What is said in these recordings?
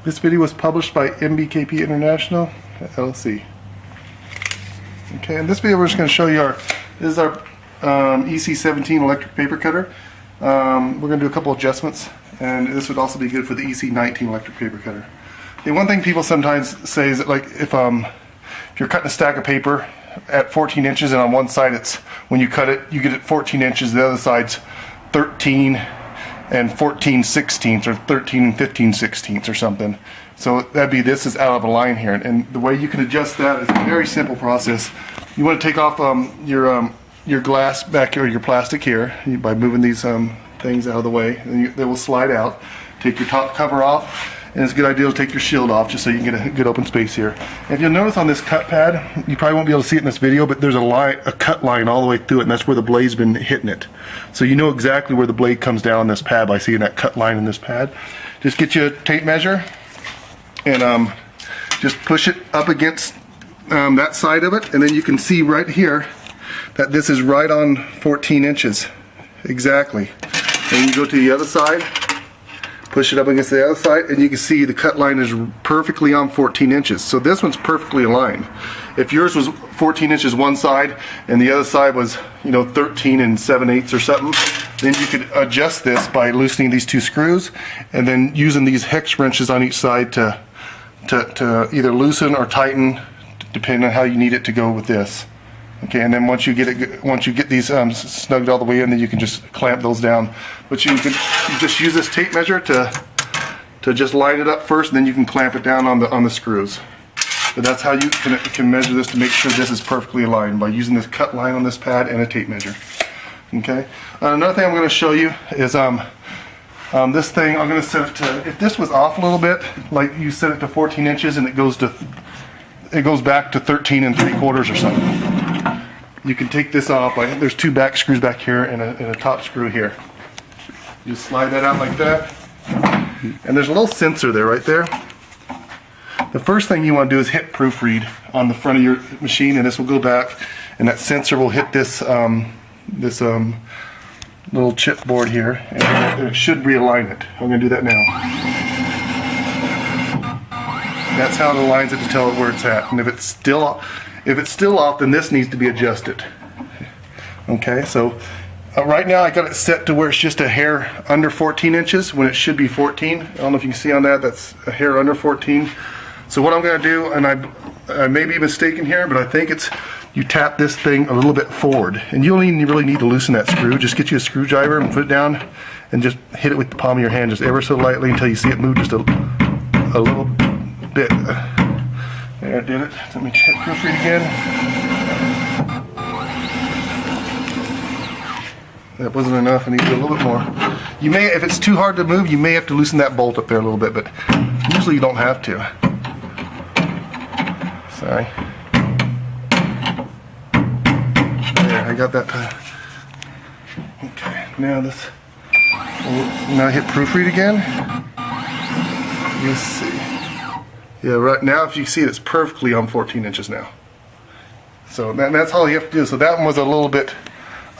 This video was published by MBKP International LLC. Okay, in this video we're just going to show you this is our EC17 electric paper cutter. We're going to do a couple adjustments, and this would also be good for the EC19 electric paper cutter. Okay, one thing people sometimes say is that, like, if you're cutting a stack of paper at 14 inches and on one side it's, when you cut it, you get it 14 inches, the other side's 13 and 14/16 or 13 and 15/16 or something. So that'd be, this is out of a line here, and the way you can adjust that is a very simple process. You want to take off your glass back here, or your plastic here, by moving these things out of the way, and they will slide out. Take your top cover off, and it's a good idea to take your shield off just so you can get a good open space here. If you'll notice on this cut pad, you probably won't be able to see it in this video, but there's a cut line all the way through it, and that's where the blade's been hitting it. So you know exactly where the blade comes down on this pad by seeing that cut line in this pad. Just get you a tape measure and just push it up against that side of it, and then you can see right here that this is right on 14 inches exactly. And you go to the other side, push it up against the other side, and you can see the cut line is perfectly on 14 inches. So this one's perfectly aligned. If yours was 14 inches one side and the other side was, 13 and 7/8 or something, then you could adjust this by loosening these two screws and then using these hex wrenches on each side to either loosen or tighten, depending on how you need it to go with this. Okay, and then once you get these snugged all the way in, then you can just clamp those down. But you just use this tape measure to just line it up first, and then you can clamp it down on the screws. So that's how you can measure this to make sure this is perfectly aligned, by using this cut line on this pad and a tape measure. Okay. Another thing I'm going to show you is this thing. I'm going to set it to, if this was off a little bit, like you set it to 14 inches and it goes back to 13 3/4 or something. You can take this off. There's two back screws back here and a top screw here. You just slide that out like that, and there's a little sensor there, right there. The first thing you want to do is hit proofread on the front of your machine, and this will go back, and that sensor will hit this little chipboard here, and it should realign it. I'm going to do that now. That's how it aligns it to tell it where it's at. And if it's still off, then this needs to be adjusted. Okay, so right now I got it set to where it's just a hair under 14 inches when it should be 14. I don't know if you can see on that, that's a hair under 14. So what I'm going to do, and I may be mistaken here, but I think it's, you tap this thing a little bit forward, and you don't even really need to loosen that screw. Just get you a screwdriver and put it down and just hit it with the palm of your hand, just ever so lightly, until you see it move just a little bit. There, I did it. Let me hit proofread again. That wasn't enough. I need to do a little bit more. You may, if it's too hard to move, you may have to loosen that bolt up there a little bit, but usually you don't have to. Sorry. There, I got that. Okay, now this. Now hit proofread again. Let's see. Yeah, right now, if you see it, it's perfectly on 14 inches now. So that's all you have to do. So that one was a little bit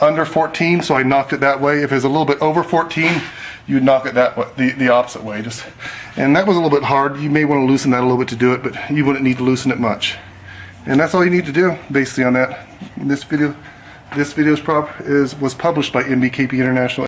under 14, so I knocked it that way. If it was a little bit over 14, you'd knock it that way, the opposite way. And that was a little bit hard. You may want to loosen that a little bit to do it, but you wouldn't need to loosen it much. And that's all you need to do, basically, on that. This video was published by MBKP International.